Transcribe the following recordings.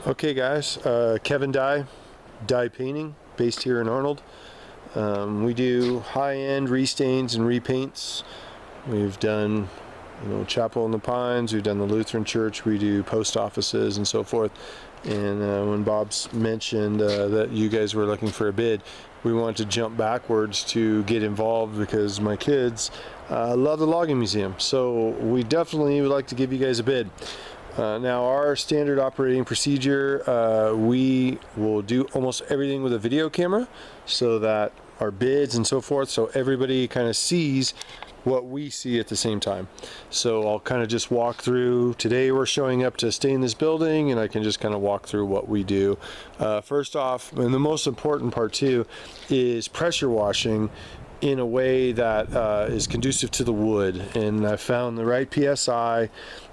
Okay guys, Kevin Dye Painting, based here in Arnold. We do high-end restains and repaints. We've done, Chapel in the Pines, we've done the Lutheran Church, we do post offices and so forth. And when Bob's mentioned that you guys were looking for a bid, we wanted to jump backwards to get involved because my kids love the logging museum. So we definitely would like to give you guys a bid. Now our standard operating procedure, we will do almost everything with a video camera so that our bids and so forth, so everybody kind of sees what we see at the same time. So I'll kind of just walk through. Today we're showing up to stay in this building, and I can just kind of walk through what we do. First off, and the most important part too, is pressure washing in a way that is conducive to the wood, and I found the right PSI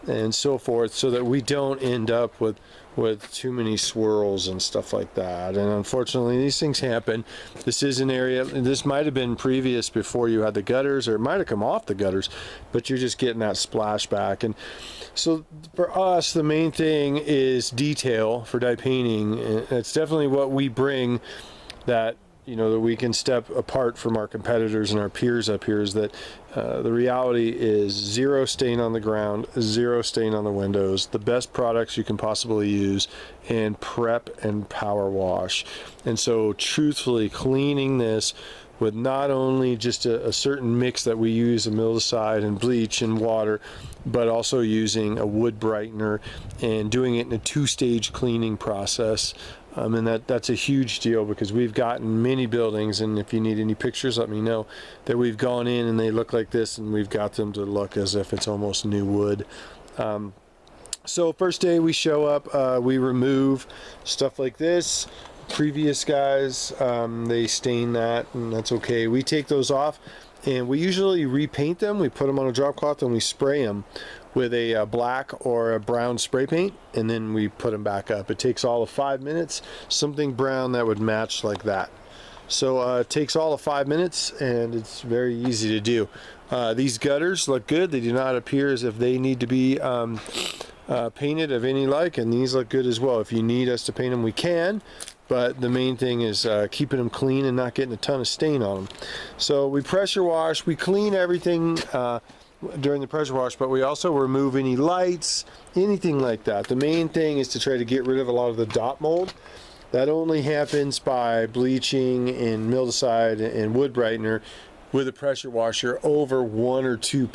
and so forth so that we don't end up with too many swirls and stuff like that. And unfortunately these things happen. This is an area, this might have been previous before you had the gutters, or it might have come off the gutters, but you're just getting that splashback. And so for us, the main thing is detail for dye painting. It's definitely what we bring that that we can step apart from our competitors and our peers up here, is that the reality is zero stain on the ground, zero stain on the windows, the best products you can possibly use, and prep and power wash. And so truthfully, cleaning this with not only just a certain mix that we use, a mildewcide and bleach and water, but also using a wood brightener and doing it in a two-stage cleaning process. And that's a huge deal, because we've gotten many buildings, and if you need any pictures, let me know, that we've gone in and they look like this, and we've got them to look as if it's almost new wood. So first day we show up, we remove stuff like this. Previous guys, they stain that, and that's okay. We take those off, and we usually repaint them. We put them on a drop cloth and we spray them with a black or a brown spray paint, and then we put them back up. It takes all of 5 minutes, something brown that would match like that. So it takes all of 5 minutes, and it's very easy to do. These gutters look good. They do not appear as if they need to be painted of any like, and these look good as well. If you need us to paint them, we can, but the main thing is keeping them clean and not getting a ton of stain on them. So we pressure wash, we clean everything during the pressure wash, but we also remove any lights, anything like that. The main thing is to try to get rid of a lot of the dot mold. That only happens by bleaching and mildewcide and wood brightener with a pressure washer over 1 or 2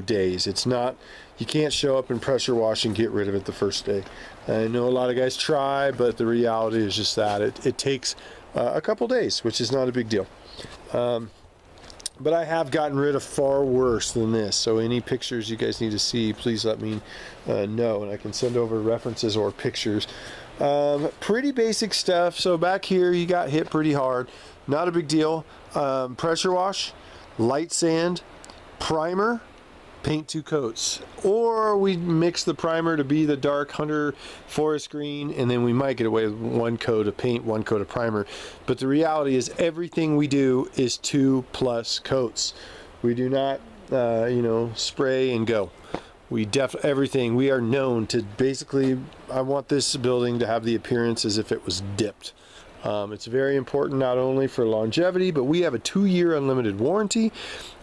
days. It's not, you can't show up and pressure wash and get rid of it the first day. I know a lot of guys try, but the reality is just that it takes a couple days, which is not a big deal. But I have gotten rid of far worse than this, so any pictures you guys need to see, please let me know, and I can send over references or pictures. Pretty basic stuff. So back here you got hit pretty hard, not a big deal. Pressure wash, light sand, primer, paint 2 coats, or we mix the primer to be the dark hunter forest green, and then we might get away with 1 coat of paint, 1 coat of primer. But the reality is everything we do is 2+ coats. We do not spray and go. Everything, we are known to basically, I want this building to have the appearance as if it was dipped. It's very important not only for longevity, but we have a 2-year unlimited warranty.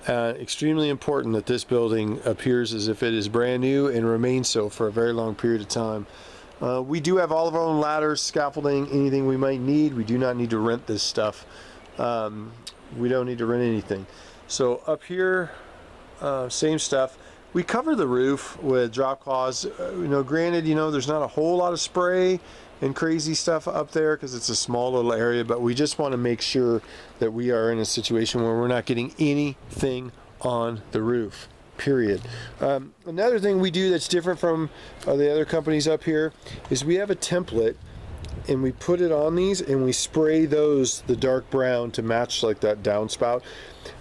Extremely important that this building appears as if it is brand new and remains so for a very long period of time. We do have all of our own ladders, scaffolding, anything we might need. We do not need to rent this stuff. We don't need to rent anything. So up here, same stuff. We cover the roof with drop cloths. Granted, there's not a whole lot of spray and crazy stuff up there because it's a small little area, but we just want to make sure that we are in a situation where we're not getting anything on the roof, period. Another thing we do that's different from the other companies up here is we have a template, and we put it on these and we spray those the dark brown to match like that downspout,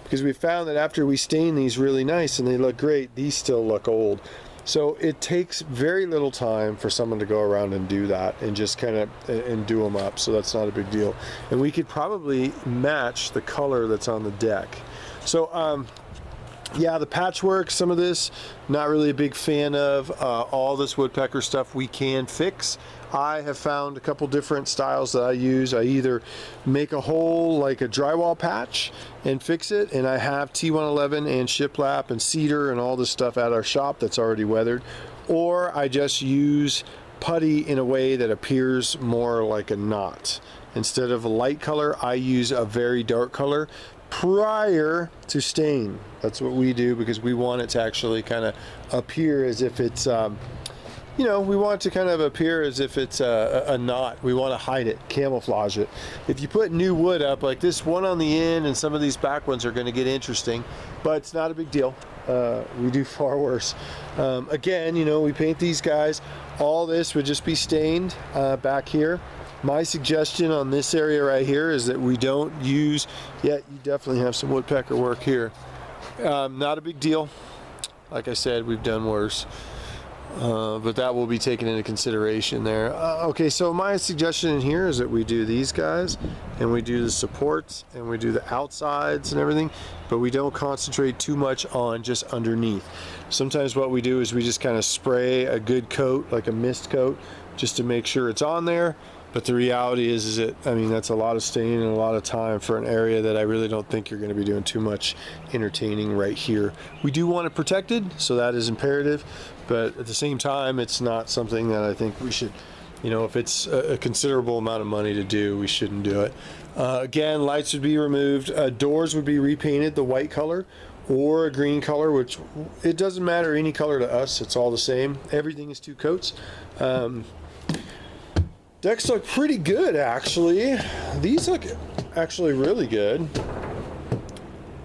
because we found that after we stain these really nice and they look great, these still look old. So it takes very little time for someone to go around and do that and just kind of and do them up, so that's not a big deal. And we could probably match the color that's on the deck. So Yeah, the patchwork, some of this, not really a big fan of. All this woodpecker stuff we can fix. I have found a couple different styles that I use. I either make a hole like a drywall patch and fix it, and I have T111 and shiplap and cedar and all this stuff at our shop that's already weathered, or I just use putty in a way that appears more like a knot. Instead of a light color, I use a very dark color prior to stain. That's what we do because we want it to actually kind of appear as if it's you know, we want it to kind of appear as if it's a knot. We want to hide it, camouflage it. If you put new wood up like this one on the end, and some of these back ones are going to get interesting, but it's not a big deal. We do far worse. Again, you know, we paint these guys. All this would just be stained back here. My suggestion on this area right here is that we don't use, yet you definitely have some woodpecker work here. Not a big deal. Like I said, we've done worse. But that will be taken into consideration there. Okay, so my suggestion in here is that we do these guys, and we do the supports, and we do the outsides and everything, but we don't concentrate too much on just underneath. Sometimes what we do is we just kind of spray a good coat, like a mist coat, just to make sure it's on there. But the reality is that, I mean, that's a lot of stain and a lot of time for an area that I really don't think you're going to be doing too much entertaining right here. We do want it protected, so that is imperative. But at the same time, it's not something that I think we should, you know, if it's a considerable amount of money to do, we shouldn't do it. Again, lights would be removed. Doors would be repainted the white color or a green color, which it doesn't matter any color to us. It's all the same. Everything is two coats. Decks look pretty good, actually. These look actually really good.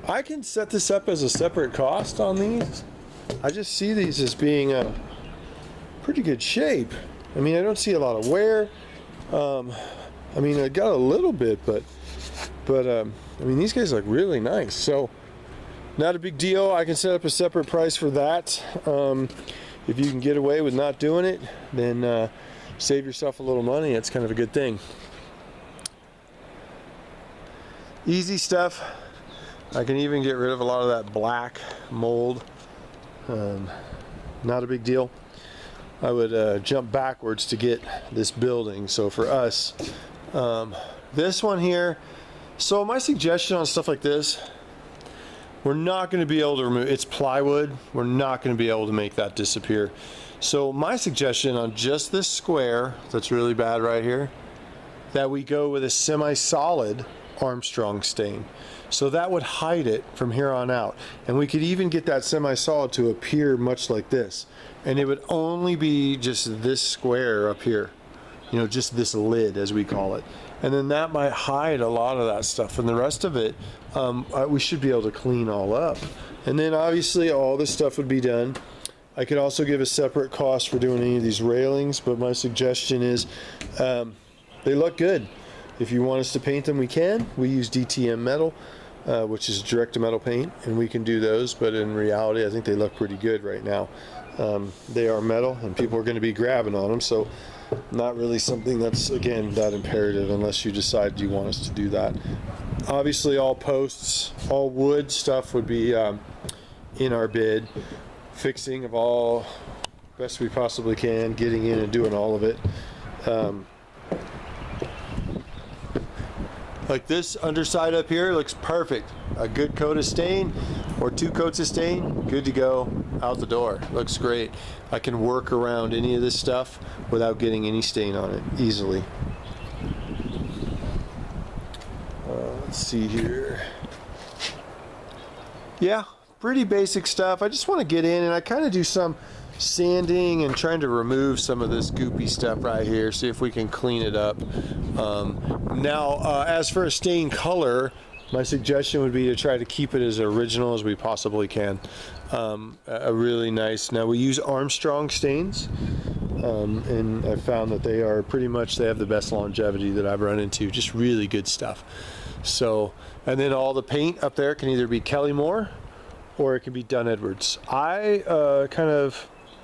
I can set this up as a separate cost on these. I just see these as being a pretty good shape. I mean, I don't see a lot of wear. I mean, I got a little bit, but I mean, these guys look really nice. So, not a big deal. I can set up a separate price for that. If you can get away with not doing it, then save yourself a little money. It's kind of a good thing. Easy stuff. I can even get rid of a lot of that black mold. Not a big deal. I would jump backwards to get this building. So for us, this one here, so my suggestion on stuff like this, we're not going to be able to remove, it's plywood, we're not going to be able to make that disappear. So my suggestion on just this square that's really bad right here, that we go with a semi-solid Armstrong stain. So that would hide it from here on out. And we could even get that semi-solid to appear much like this. And it would only be just this square up here. You know, just this lid, as we call it. And then that might hide a lot of that stuff. And the rest of it, we should be able to clean all up. And then obviously all this stuff would be done. I could also give a separate cost for doing any of these railings, but my suggestion is they look good. If you want us to paint them, we can. We use DTM metal, which is direct to metal paint, and we can do those, but in reality, I think they look pretty good right now. They are metal, and people are going to be grabbing on them, so not really something that's, again, that imperative unless you decide you want us to do that. Obviously, all posts, all wood stuff would be in our bid. Fixing of all best we possibly can, getting in and doing all of it. Like this underside up here looks perfect. A good coat of stain or 2 coats of stain, good to go, out the door. Looks great. I can work around any of this stuff without getting any stain on it easily. Let's see here. Yeah, pretty basic stuff. I just want to get in, and I kind of do some sanding and trying to remove some of this goopy stuff right here, see if we can clean it up. Now, as for a stain color, my suggestion would be to try to keep it as original as we possibly can. A really nice, now we use Armstrong stains, and I found that they are pretty much, they have the best longevity that I've run into, just really good stuff. So, and then all the paint up there can either be Kelly Moore or it can be Dunn Edwards. I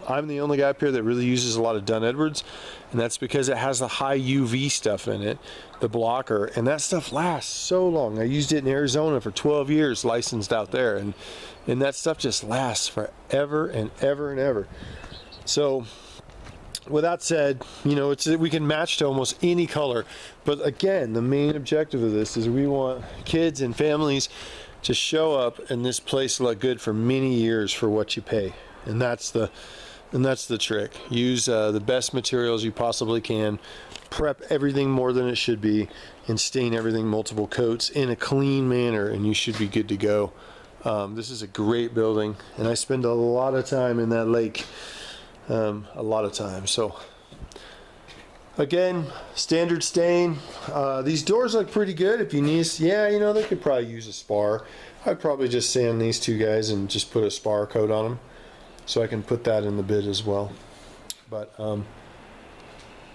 I'm the only guy up here that really uses a lot of Dunn Edwards, and that's because it has the high UV stuff in it, the blocker, and that stuff lasts so long. I used it in Arizona for 12 years, licensed out there, and that stuff just lasts forever and ever and ever. So with that said, you know, we can match to almost any color, but again, the main objective of this is we want kids and families to show up and this place look good for many years for what you pay. And that's the trick. Use the best materials you possibly can, prep everything more than it should be, and stain everything multiple coats in a clean manner, and you should be good to go. This is a great building, and I spend a lot of time in that lake. A lot of time. So again, standard stain. These doors look pretty good. If you need, yeah, you know, they could probably use a spar. I'd probably just sand these two guys and just put a spar coat on them, so I can put that in the bid as well. But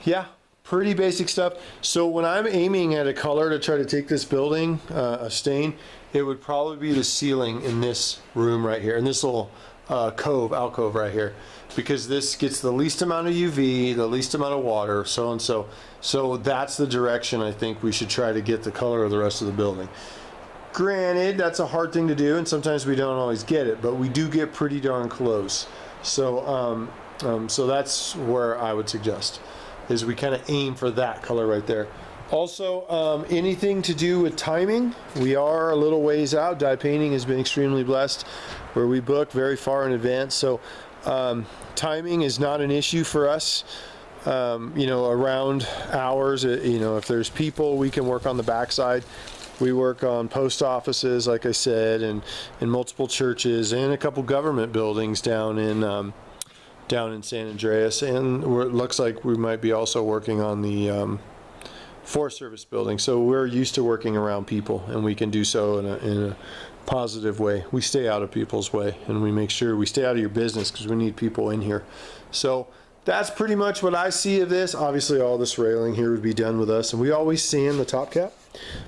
yeah, pretty basic stuff. So when I'm aiming at a color to try to take this building a stain, it would probably be the ceiling in this room right here, in this little alcove right here, because this gets the least amount of UV, the least amount of water, so and so. So that's the direction I think we should try to get the color of the rest of the building. Granted, that's a hard thing to do, and sometimes we don't always get it, but we do get pretty darn close. So so that's where I would suggest, is we kind of aim for that color right there. Also, anything to do with timing, we are a little ways out. Dye painting has been extremely blessed, where we book very far in advance. So timing is not an issue for us. You know, around hours, you know, if there's people, we can work on the backside. We work on post offices, like I said, and in multiple churches and a couple government buildings down in San Andreas, and it looks like we might be also working on the Forest Service building. So we're used to working around people, and we can do so in a positive way. We stay out of people's way, and we make sure we stay out of your business, because we need people in here. So that's pretty much what I see of this. Obviously, all this railing here would be done with us, and we always sand the top cap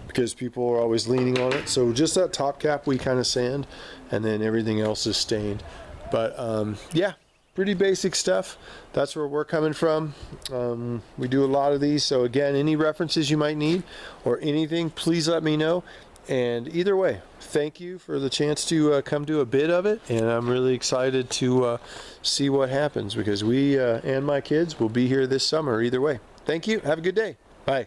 because people are always leaning on it. So just that top cap we kind of sand, and then everything else is stained. But yeah, pretty basic stuff. That's where we're coming from. We do a lot of these. So again, any references you might need or anything, please let me know. And either way, thank you for the chance to come do a bit of it, and I'm really excited to see what happens, because we and my kids will be here this summer either way. Thank you. Have a good day. Bye.